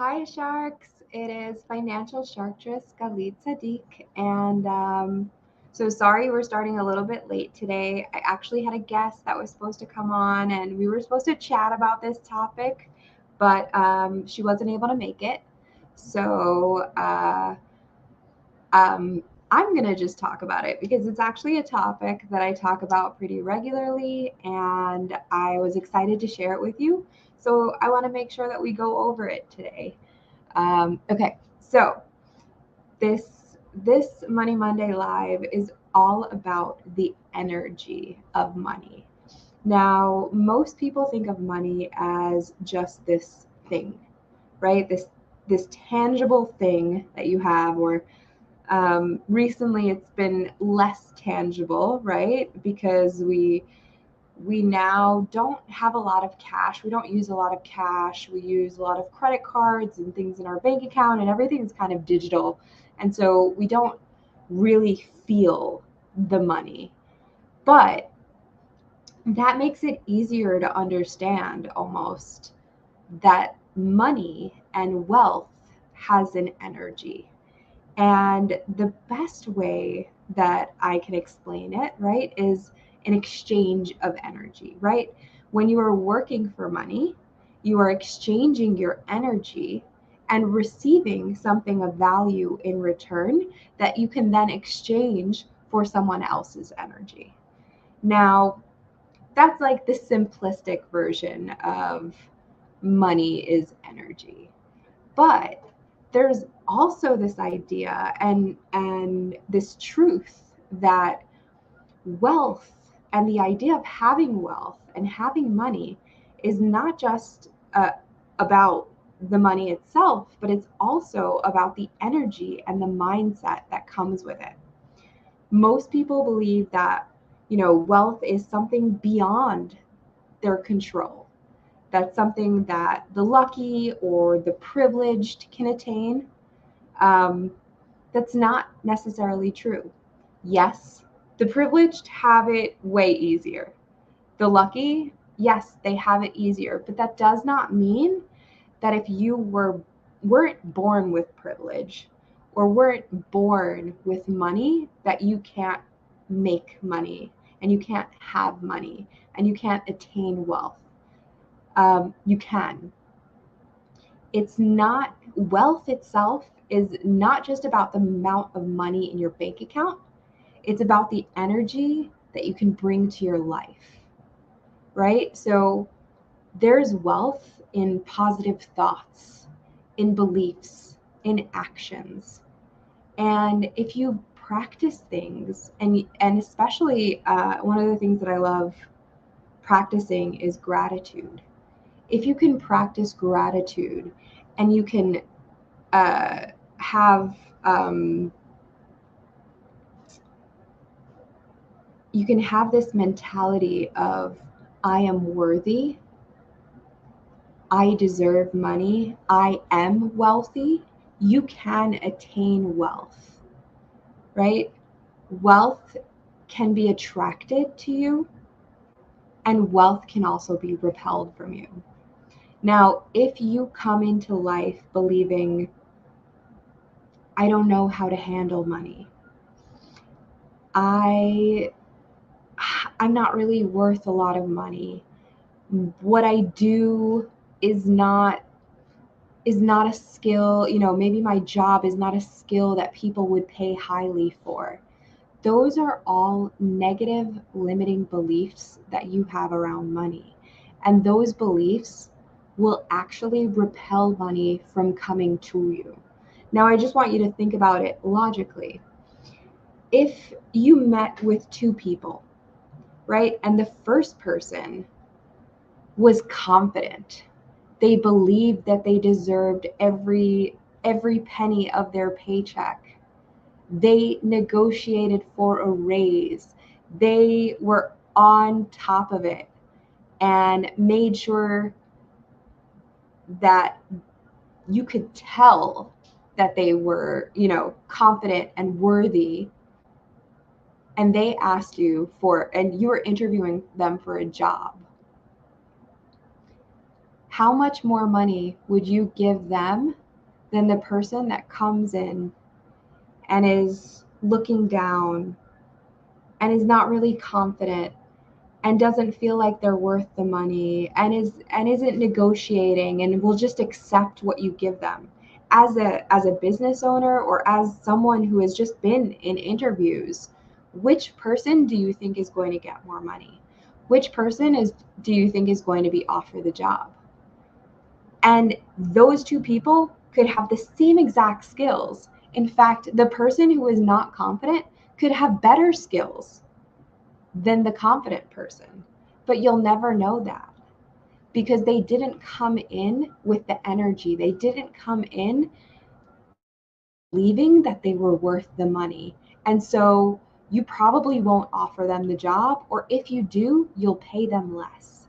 Hi, Sharks. It is Financial Sharktress Galit Sadiq. And so sorry we're starting a little bit late today. I actually had a guest that was supposed to come on and we were supposed to chat about this topic, but she wasn't able to make it. So I'm going to just talk about it because it's actually a topic that I talk about pretty regularly and I was excited to share it with you. So I want to make sure that we go over it today. Okay, so this Money Monday Live is all about the energy of money. Now, most people think of money as just this thing, right? This tangible thing that you have, or recently it's been less tangible, right? Because we now don't have a lot of cash. We don't use a lot of cash. We use a lot of credit cards and things in our bank account, and everything's kind of digital. And so we don't really feel the money. But that makes it easier to understand almost that money and wealth has an energy. And the best way that I can explain it, right, is an exchange of energy, right? When you are working for money, you are exchanging your energy and receiving something of value in return that you can then exchange for someone else's energy. Now, that's like the simplistic version of money is energy. But there's also this idea and this truth that wealth and the idea of having wealth and having money is not just about the money itself, but it's also about the energy and the mindset that comes with it. Most people believe that, wealth is something beyond their control. That's something that the lucky or the privileged can attain. Um, that's not necessarily true. Yes, the privileged have it way easier. The lucky, yes, they have it easier, but that does not mean that if you weren't born with privilege or weren't born with money that you can't make money and you can't have money and you can't attain wealth. You can. It's not, wealth itself is not just about the amount of money in your bank account. It's about the energy that you can bring to your life, right? So there's wealth in positive thoughts, in beliefs, in actions. And if you practice things, and especially one of the things that I love practicing is gratitude. If you can practice gratitude and you can have you can have this mentality of I am worthy, I deserve money, I am wealthy, you can attain wealth, right? Wealth can be attracted to you, and wealth can also be repelled from you. Now, if you come into life believing, I don't know how to handle money, I I'm not really worth a lot of money. What I do is not a skill, maybe my job is not a skill that people would pay highly for. Those are all negative limiting beliefs that you have around money. And those beliefs will actually repel money from coming to you. Now, I just want you to think about it logically. If you met with two people, right, and the first person was confident, they believed that they deserved every penny of their paycheck. They negotiated for a raise. They were on top of it and made sure that you could tell that they were, confident and worthy. And they asked you and you were interviewing them for a job. how much more money would you give them than the person that comes in and is looking down and is not really confident and doesn't feel like they're worth the money and isn't negotiating and will just accept what you give them? As a business owner or as someone who has just been in interviews, which person do you think is going to get more money? Which person do you think is going to be offered the job? And those two people could have the same exact skills. In fact, the person who is not confident could have better skills than the confident person. But you'll never know that because they didn't come in with the energy. They didn't come in believing that they were worth the money. And so you probably won't offer them the job, or if you do, you'll pay them less.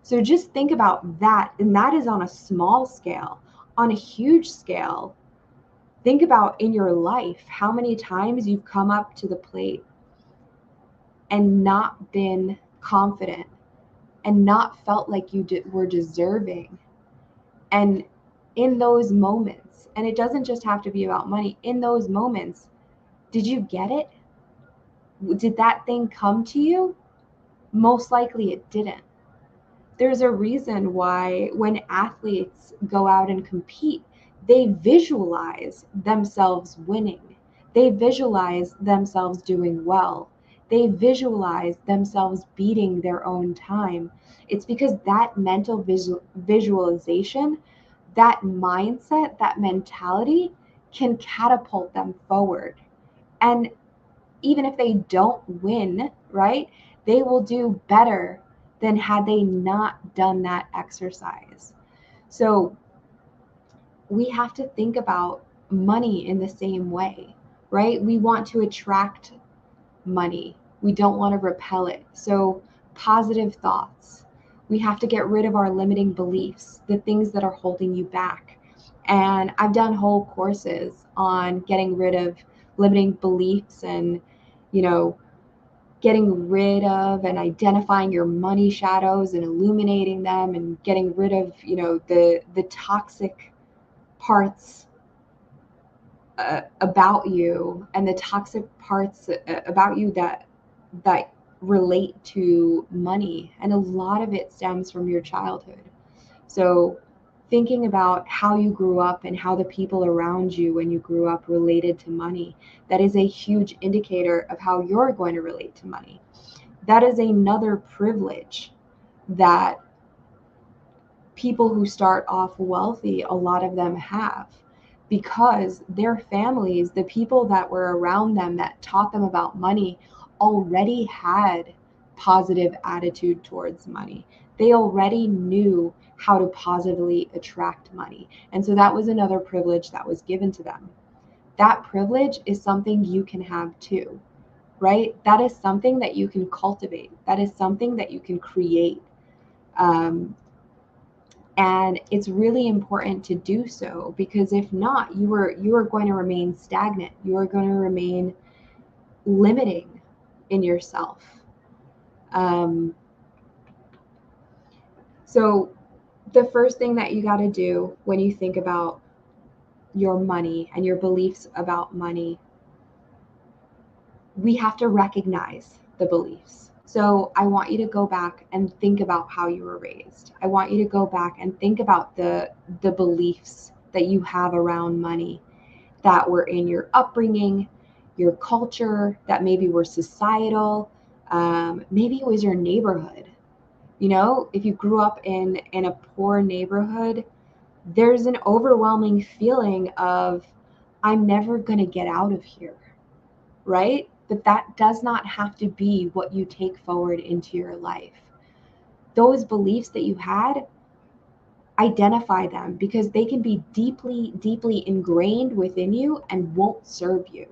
So just think about that. And that is on a small scale. On a huge scale, think about in your life how many times you've come up to the plate and not been confident and not felt like you were deserving. And in those moments, and it doesn't just have to be about money, in those moments, did you get it? Did that thing come to you? Most likely it didn't. There's a reason why when athletes go out and compete, they visualize themselves winning. They visualize themselves doing well. They visualize themselves beating their own time. It's because that mental visualization, that mindset, that mentality can catapult them forward. And even if they don't win, right, they will do better than had they not done that exercise. So we have to think about money in the same way, right? We want to attract money. We don't want to repel it. So positive thoughts. We have to get rid of our limiting beliefs, the things that are holding you back. And I've done whole courses on getting rid of limiting beliefs and, you know, getting rid of and identifying your money shadows and illuminating them and getting rid of, the toxic parts about you and the toxic parts about you that relate to money. And a lot of it stems from your childhood. So thinking about how you grew up and how the people around you when you grew up related to money, that is a huge indicator of how you're going to relate to money. That is another privilege that people who start off wealthy, a lot of them have, because their families, the people that were around them that taught them about money, already had positive attitude towards money. They already knew how to positively attract money. And so that was another privilege that was given to them. That privilege is something you can have too, right? That is something that you can cultivate. That is something that you can create. And it's really important to do so, because if not, you are going to remain stagnant. You are going to remain limiting in yourself. So the first thing that you got to do when you think about your money and your beliefs about money, we have to recognize the beliefs. So I want you to go back and think about how you were raised. I want you to go back and think about the beliefs that you have around money that were in your upbringing, your culture, that maybe were societal, maybe it was your neighborhood. If you grew up in a poor neighborhood, there's an overwhelming feeling of, I'm never going to get out of here, right? But that does not have to be what you take forward into your life. Those beliefs that you had, identify them, because they can be deeply, deeply ingrained within you and won't serve you.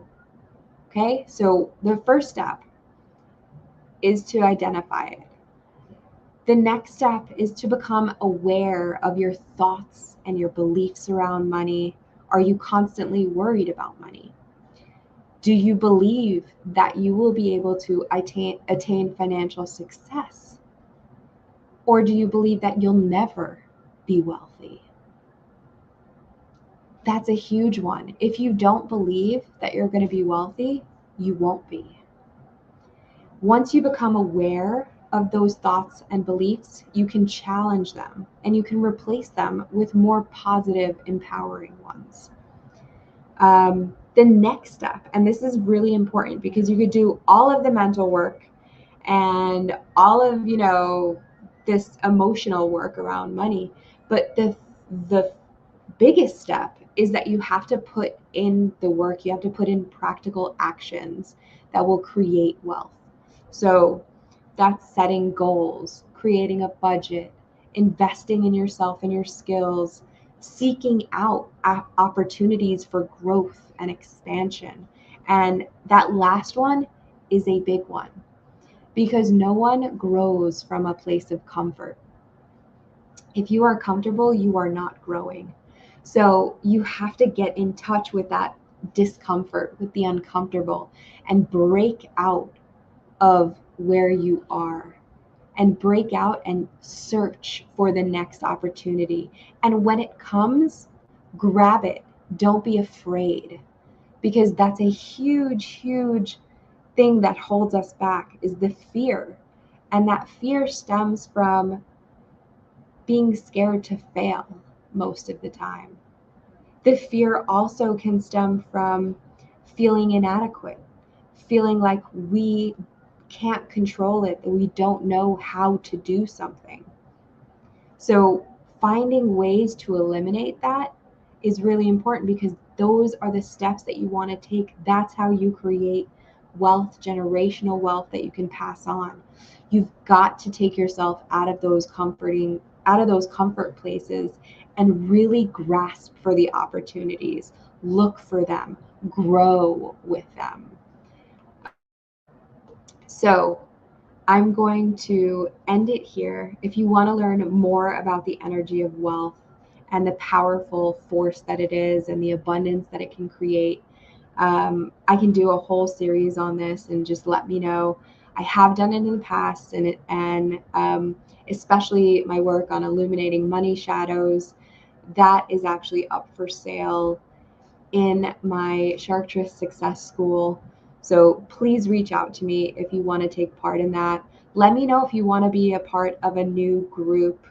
Okay, so the first step is to identify it. The next step is to become aware of your thoughts and your beliefs around money. Are you constantly worried about money? Do you believe that you will be able to attain financial success? Or do you believe that you'll never be wealthy. That's a huge one. If you don't believe that you're going to be wealthy, you won't be. Once you become aware of those thoughts and beliefs, you can challenge them and you can replace them with more positive, empowering ones. The next step, and this is really important because you could do all of the mental work and all of, this emotional work around money, but the biggest step is that you have to put in the work, you have to put in practical actions that will create wealth. So that's setting goals, creating a budget, investing in yourself and your skills, seeking out opportunities for growth and expansion. And that last one is a big one because no one grows from a place of comfort. If you are comfortable, you are not growing. So you have to get in touch with that discomfort, with the uncomfortable, and break out of where you are and break out and search for the next opportunity. And when it comes, grab it. Don't be afraid, because that's a huge, huge thing that holds us back is the fear. And that fear stems from being scared to fail most of the time. The fear also can stem from feeling inadequate, feeling like we can't control it, that we don't know how to do something. So finding ways to eliminate that is really important because those are the steps that you want to take. That's how you create wealth, generational wealth that you can pass on. You've got to take yourself out of those comfort places and really grasp for the opportunities, look for them, grow with them. So I'm going to end it here. If you want to learn more about the energy of wealth and the powerful force that it is and the abundance that it can create, I can do a whole series on this, and just let me know. I have done it in the past, and especially my work on illuminating money shadows, that is actually up for sale in my Sharktress Success School. So please reach out to me if you want to take part in that. Let me know if you want to be a part of a new group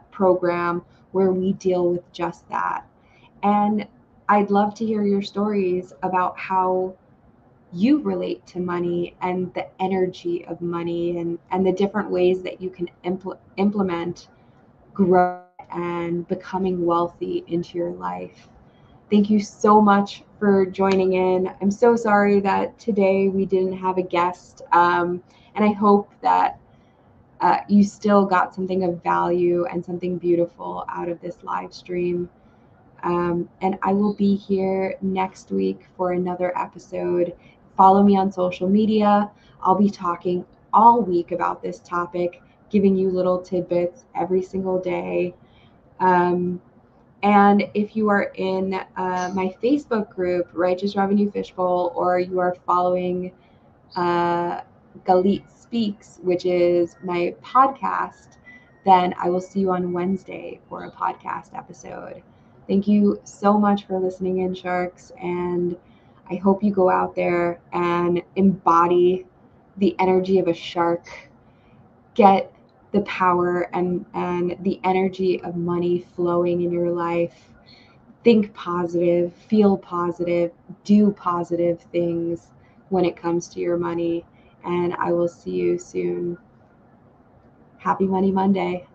program where we deal with just that. And I'd love to hear your stories about how you relate to money and the energy of money, and the different ways that you can implement growth and becoming wealthy into your life. Thank you so much for joining in. I'm so sorry that today we didn't have a guest, and I hope that you still got something of value and something beautiful out of this live stream. And I will be here next week for another episode. Follow me on social media. I'll be talking all week about this topic, giving you little tidbits every single day. And if you are in my Facebook group, Righteous Revenue Fishbowl, or you are following Galit Speaks, which is my podcast, then I will see you on Wednesday for a podcast episode. Thank you so much for listening in, Sharks, and I hope you go out there and embody the energy of a shark. Get the power and the energy of money flowing in your life. Think positive, feel positive, do positive things when it comes to your money. And I will see you soon. Happy Money Monday.